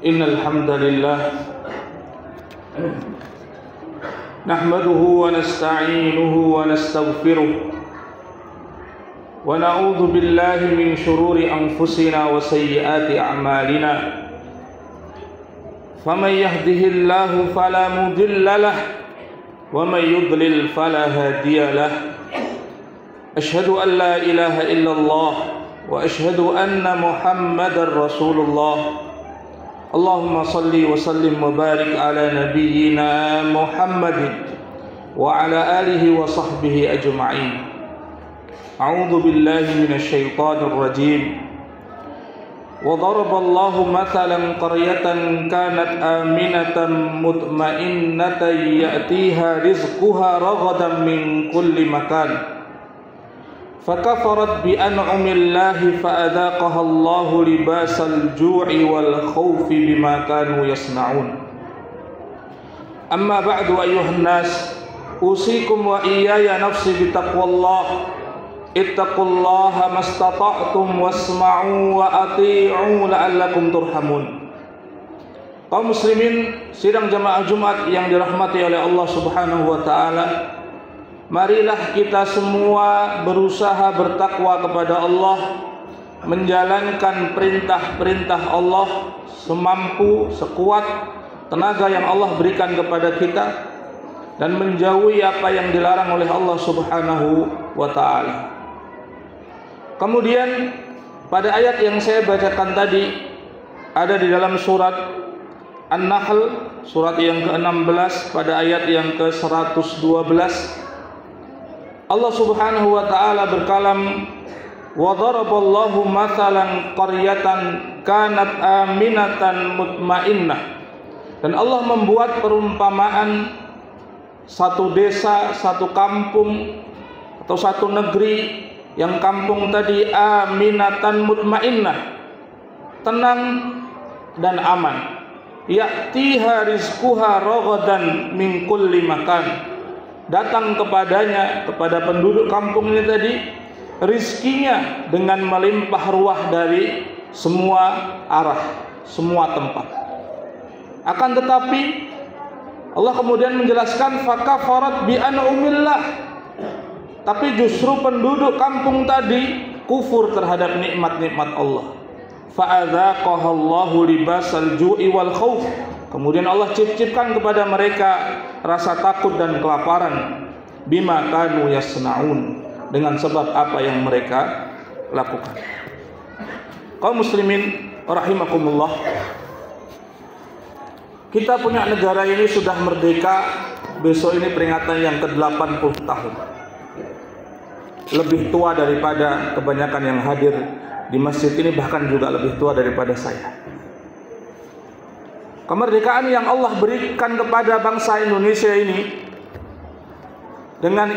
إن الحمد لله نحمده ونستعينه ونستغفره ونعوذ بالله من شرور أنفسنا وسيئات أعمالنا فمن يهده الله فلا مضل له ومن يضلل فلا هادي له أشهد أن لا إله إلا الله وأشهد أن محمدا رسول الله اللهم صل وسلم وبارك على نبينا محمد وعلى آله وصحبه أجمعين أعوذ بالله من الشيطان الرجيم وضرب الله مثلا قرية كانت آمنة مطمئنة يأتيها رزقها رغدا من كل مكان فكفرت بأنعم الله فأذاقها الله لباس الجوع والخوف بما كانوا يصنعون أما بعد أيها الناس أوصيكم وإياي نفسي بتقوى الله اتقوا الله ما استطعتم واسمعوا وأطيعوا لعلكم ترحمون. Kaum muslimin sidang jamaah Jumat yang dirahmati oleh Allah Subhanahu wa taala, marilah kita semua berusaha bertakwa kepada Allah, menjalankan perintah-perintah Allah semampu, sekuat tenaga yang Allah berikan kepada kita, dan menjauhi apa yang dilarang oleh Allah Subhanahu wa taala. Kemudian pada ayat yang saya bacakan tadi ada di dalam surat An-Nahl, surat yang ke-16 pada ayat yang ke-112. Allah Subhanahu wa taala berkalam, wa daraballahu mathalan qaryatan kanat aminatan mutmainnah. Dan Allah membuat perumpamaan satu desa, satu kampung atau satu negeri, yang kampung tadi aminatan mutmainnah, tenang dan aman. Ya'tiha rizquha ragadan min kulli makan. Datang kepadanya, kepada penduduk kampung ini tadi, rizkinya dengan melimpah ruah dari semua arah, semua tempat. Akan tetapi Allah kemudian menjelaskan fakafarat bi an'umillah. Tapi justru penduduk kampung tadi kufur terhadap nikmat-nikmat Allah. Fa'adzaqahallahu libasal ju'i wal khauf. Kemudian Allah ciptakan kepada mereka rasa takut dan kelaparan. Bima kanu yasna'un, dengan sebab apa yang mereka lakukan. Kaum muslimin rahimakumullah, kita punya negara ini sudah merdeka. Besok ini peringatan yang ke-80 tahun. Lebih tua daripada kebanyakan yang hadir di masjid ini, bahkan juga lebih tua daripada saya. Kemerdekaan yang Allah berikan kepada bangsa Indonesia ini dengan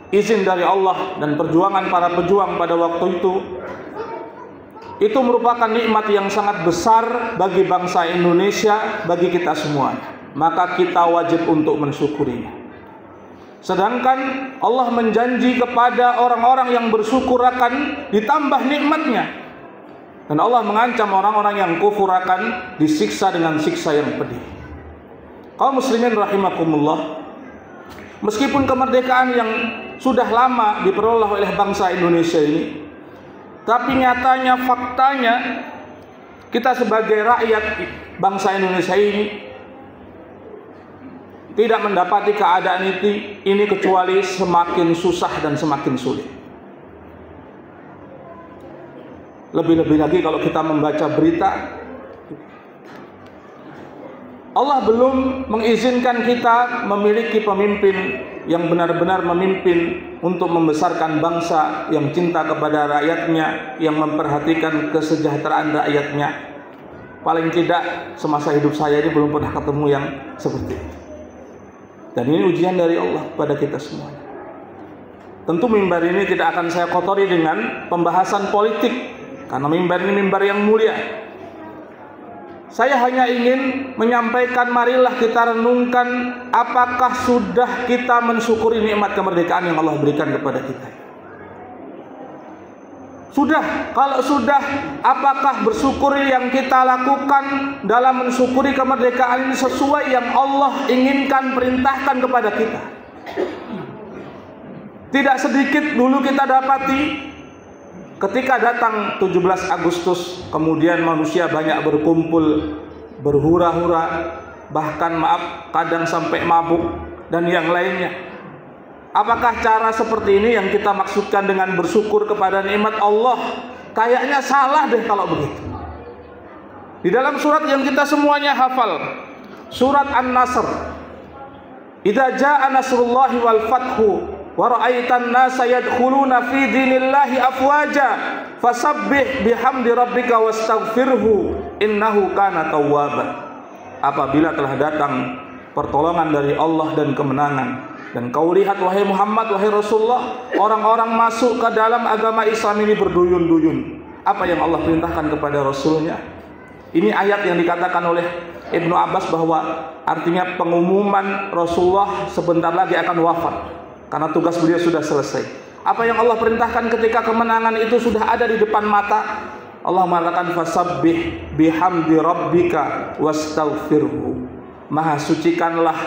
izin dari Allah dan perjuangan para pejuang pada waktu itu merupakan nikmat yang sangat besar bagi bangsa Indonesia, bagi kita semua. Maka kita wajib untuk mensyukurinya. Sedangkan Allah menjanji kepada orang-orang yang bersyukur akan ditambah nikmatnya, dan Allah mengancam orang-orang yang kufur akan disiksa dengan siksa yang pedih. Kaum muslimin rahimakumullah, meskipun kemerdekaan yang sudah lama diperoleh oleh bangsa Indonesia ini, tapi nyatanya, faktanya, kita sebagai rakyat bangsa Indonesia ini tidak mendapati keadaan ini kecuali semakin susah dan semakin sulit. Lebih-lebih lagi kalau kita membaca berita, Allah belum mengizinkan kita memiliki pemimpin yang benar-benar memimpin untuk membesarkan bangsa, yang cinta kepada rakyatnya, yang memperhatikan kesejahteraan rakyatnya. Paling tidak semasa hidup saya ini belum pernah ketemu yang seperti itu. Dan ini ujian dari Allah pada kita semuanya. Tentu mimbar ini tidak akan saya kotori dengan pembahasan politik, karena mimbar ini mimbar yang mulia. Saya hanya ingin menyampaikan, marilah kita renungkan apakah sudah kita mensyukuri nikmat kemerdekaan yang Allah berikan kepada kita. Kalau sudah, apakah bersyukur yang kita lakukan dalam mensyukuri kemerdekaan ini sesuai yang Allah inginkan, perintahkan kepada kita? Tidak sedikit dulu kita dapati ketika datang 17 Agustus, kemudian manusia banyak berkumpul, berhura-hura, bahkan kadang sampai mabuk dan yang lainnya. Apakah cara seperti ini yang kita maksudkan dengan bersyukur kepada nikmat Allah? Kayaknya salah deh kalau begitu. Di dalam surat yang kita semuanya hafal, surat An-Nasr, idza jaa nasrullahi wal fathu wa ra'aitan nasa yadkhuluna fi dinillahi afwaja fasabbih bihamdi rabbika wastaghfirhu innahu kana tawwaban. Apabila telah datang pertolongan dari Allah dan kemenangan, dan kau lihat wahai Muhammad, wahai Rasulullah, orang-orang masuk ke dalam agama Islam ini berduyun-duyun. Apa yang Allah perintahkan kepada Rasulnya? Ini ayat yang dikatakan oleh Ibnu Abbas bahwa artinya pengumuman Rasulullah sebentar lagi akan wafat, karena tugas beliau sudah selesai. Apa yang Allah perintahkan ketika kemenangan itu sudah ada di depan mata? Allah mengatakan fasabbih bihamdi rabbika wastaghfirhu. Maha sucikanlah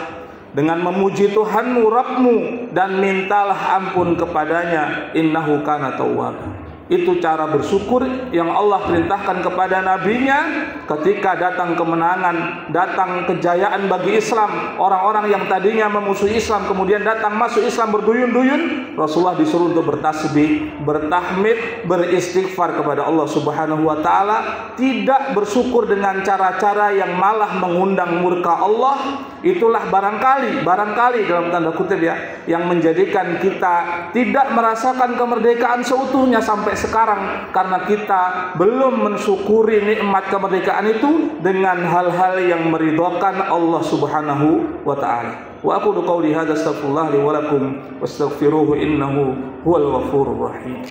dengan memuji Tuhanmu, Rabbmu, dan mintalah ampun kepadanya, innahu kana tawwab. Itu cara bersyukur yang Allah perintahkan kepada nabinya ketika datang kemenangan, datang kejayaan bagi Islam. Orang-orang yang tadinya memusuhi Islam kemudian datang masuk Islam berduyun-duyun, Rasulullah disuruh untuk bertasbih, bertahmid, beristighfar kepada Allah Subhanahu wa taala, tidak bersyukur dengan cara-cara yang malah mengundang murka Allah. Itulah barangkali dalam tanda kutip ya, yang menjadikan kita tidak merasakan kemerdekaan seutuhnya sampai sekarang, karena kita belum mensyukuri nikmat kemerdekaan itu dengan hal-hal yang meridhokan Allah Subhanahu wa taala. Wa aqulu qouli hadza astaghfirullah li wa lakum wastaghfiruhu innahu huwal ghafurur rahim.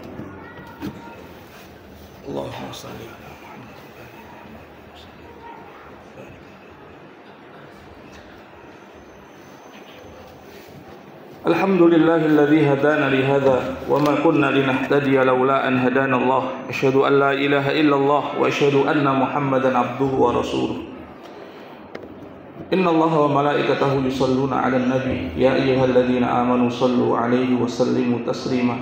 Allahumma shalli ala Alhamdulillahilladzi hadana li hadza wa ma kunna linahtadiya laula an hadana Allah. Asyhadu an la ilaha illallah wa asyhadu anna Muhammadan abduhu wa rasuluh. Innallaha wa malaikatahu yusholluna 'alan nabi ya ayyuhalladzina amanu shallu 'alaihi wa sallimu taslima.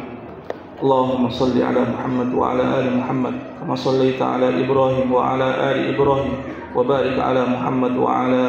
Allahumma shalli 'ala Muhammad wa 'ala ali Muhammad kama shallaita 'ala Ibrahim wa 'ala ali Ibrahim wa barik 'ala Muhammad wa 'ala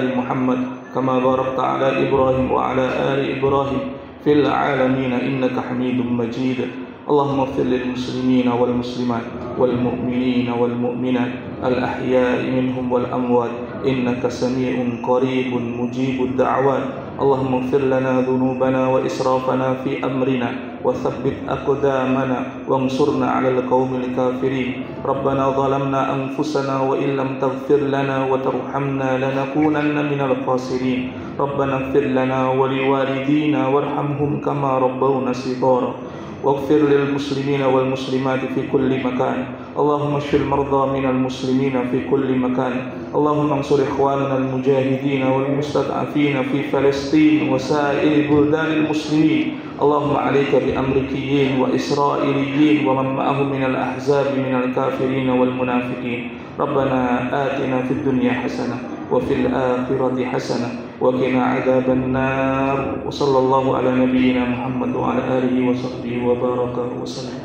ali Muhammad كما باركت على إبراهيم وعلى آل إبراهيم في العالمين إنك حميد مجيد اللهم اغفر للمسلمين والمسلمات والمؤمنين والمؤمنات الأحياء منهم والأموات إنك سميع قريب مجيب الدعوات اللهم اغفر لنا ذنوبنا وإسرافنا في أمرنا وثبت أقدامنا وانصرنا على القوم الكافرين ربنا ظلمنا أنفسنا وإن لم تغفر لنا وترحمنا لنكونن من الخاسرين ربنا اغفر لنا ولوالدينا وارحمهم كما ربونا صغارا واغفر للمسلمين والمسلمات في كل مكان اللهم اشف المرضى من المسلمين في كل مكان اللهم انصر إخواننا المجاهدين والمستضعفين في فلسطين وسائر بلدان المسلمين اللهم عليك بأمريكيين وإسرائيليين ومن معهم من الأحزاب من الكافرين والمنافقين ربنا آتنا في الدنيا حسنة وفي الآخرة حسنة وقنا عذاب النار وصلى الله على نبينا محمد وعلى آله وصحبه وبارك وسلم.